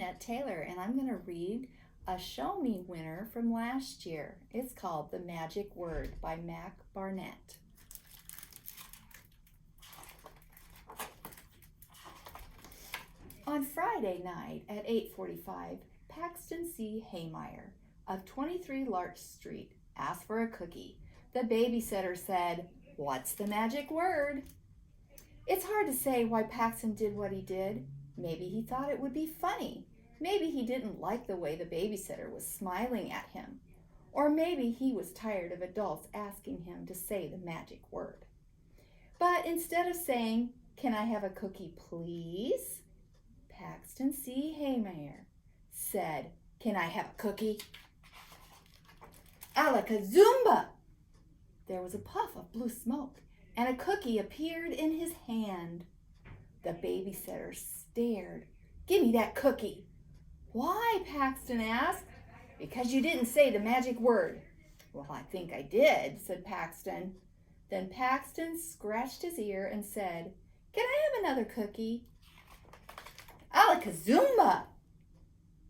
Annette Taylor, and I'm going to read a Show Me winner from last year. It's called The Magic Word by Mac Barnett. On Friday night at 8:45, Paxton C. Haymeyer of 23 Larch Street asked for a cookie. The babysitter said, "What's the magic word?" It's hard to say why Paxton did what he did. Maybe he thought it would be funny. Maybe he didn't like the way the babysitter was smiling at him. Or maybe he was tired of adults asking him to say the magic word. But instead of saying, "Can I have a cookie, please?" Paxton C. Haymeyer said, "Can I have a cookie?" Alakazumba! There was a puff of blue smoke, and a cookie appeared in his hand. The babysitter stared. "Give me that cookie." "Why?" Paxton asked. "Because you didn't say the magic word." "Well, I think I did," said Paxton. Then Paxton scratched his ear and said, "Can I have another cookie?" Alakazumba!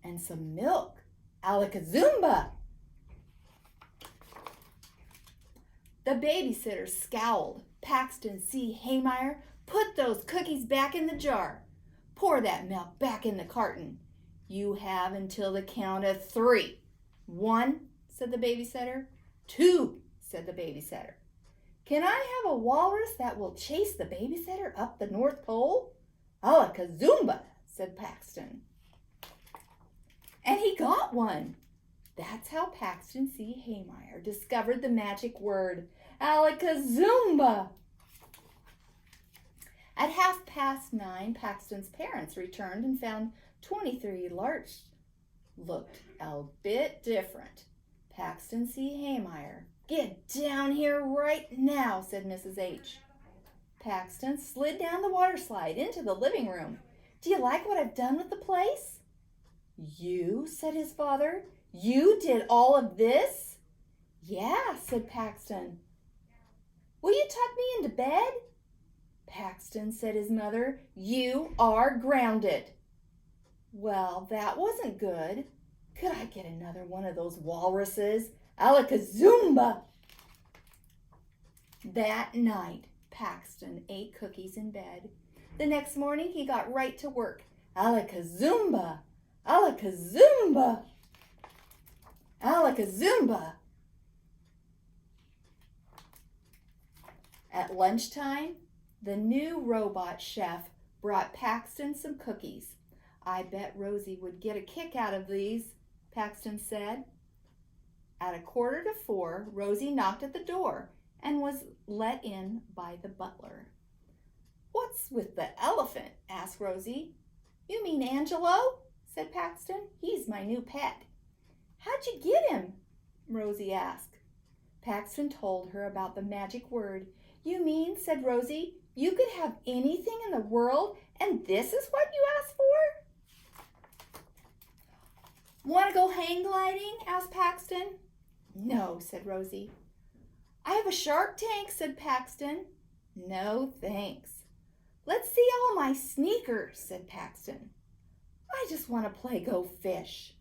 And some milk. Alakazumba! The babysitter scowled. "Paxton C. Haymeyer, put those cookies back in the jar. Pour that milk back in the carton. You have until the count of 3. 1, said the babysitter. 2, said the babysitter. "Can I have a walrus that will chase the babysitter up the North Pole?" Alakazumba, said Paxton. And he got one. That's how Paxton C. Haymeyer discovered the magic word, Alakazumba. At 9:30, Paxton's parents returned and found 23 Larch looked a bit different. Paxton C. Haymeyer, "Get down here right now," said Mrs. H. Paxton slid down the water slide into the living room. "Do you like what I've done with the place?" "You?" said his father. "You did all of this?" "Yeah," said Paxton. "Will you tuck me into bed?" "Paxton," said his mother, "you are grounded." Well, that wasn't good. Could I get another one of those walruses? Alakazumba! That night, Paxton ate cookies in bed. The next morning, he got right to work. Alakazumba! Alakazumba! Alakazumba! At lunchtime, the new robot chef brought Paxton some cookies. "I bet Rosie would get a kick out of these," Paxton said. At 3:45, Rosie knocked at the door and was let in by the butler. "What's with the elephant?" asked Rosie. "You mean Angelo?" said Paxton. "He's my new pet." "How'd you get him?" Rosie asked. Paxton told her about the magic word. "You mean," said Rosie, "you could have anything in the world and this is what you asked for?" "Want to go hang gliding?" asked Paxton. "No," said Rosie. "I have a shark tank," said Paxton. "No, thanks." "Let's see all my sneakers," said Paxton. "I just want to play go fish."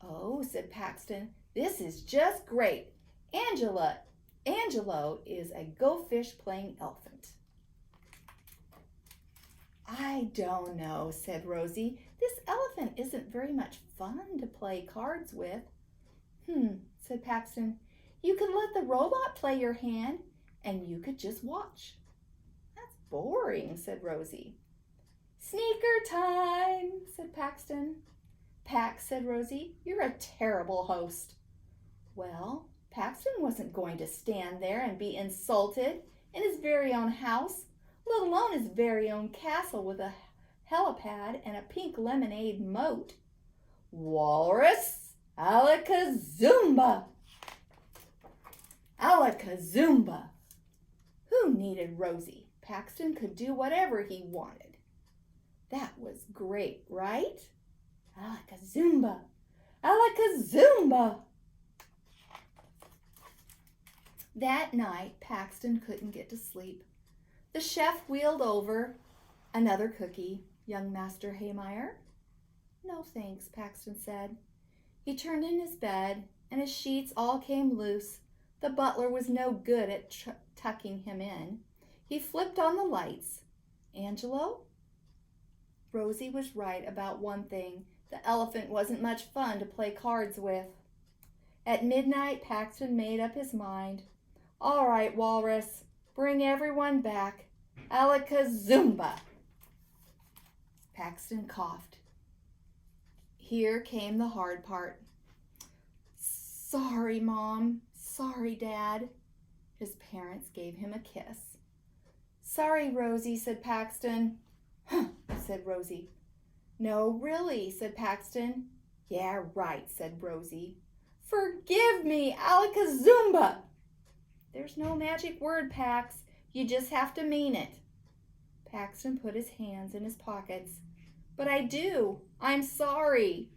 "Oh," said Paxton, "this is just great. Angelo is a go fish playing elephant." "I don't know," said Rosie. "This elephant isn't very much fun to play cards with." Said Paxton. "You could let the robot play your hand and you could just watch." "That's boring," said Rosie. "Sneaker time," said Paxton. "Pax," said Rosie, "you're a terrible host." Well, Paxton wasn't going to stand there and be insulted in his very own house, let alone his very own castle with a helipad and a pink lemonade moat. "Walrus, Alakazumba! Alakazumba!" Who needed Rosie? Paxton could do whatever he wanted. That was great, right? Alakazumba! Alakazumba! That night, Paxton couldn't get to sleep. The chef wheeled over another cookie. "Young Master Haymeyer, "No thanks," Paxton said. He turned in his bed, and his sheets all came loose. The butler was no good at tucking him in. He flipped on the lights. Angelo? Rosie was right about one thing. The elephant wasn't much fun to play cards with. At midnight, Paxton made up his mind. "All right, Walrus, bring everyone back. Alakazumba!" Paxton coughed. Here came the hard part. "Sorry, Mom. Sorry, Dad." His parents gave him a kiss. "Sorry, Rosie," said Paxton. "Huh," said Rosie. "No, really," said Paxton. "Yeah, right," said Rosie. "Forgive me, Alakazumba!" "There's no magic word, Pax. You just have to mean it." Paxton put his hands in his pockets. "But I do. I'm sorry."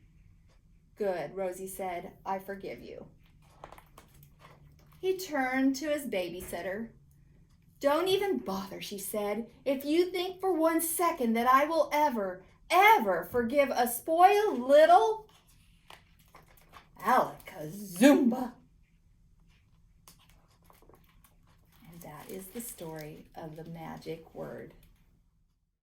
"Good," Rosie said. "I forgive you." He turned to his babysitter. "Don't even bother," she said. "If you think for 1 second that I will ever forgive a spoiled little Alakazumba." And that is the story of the magic word.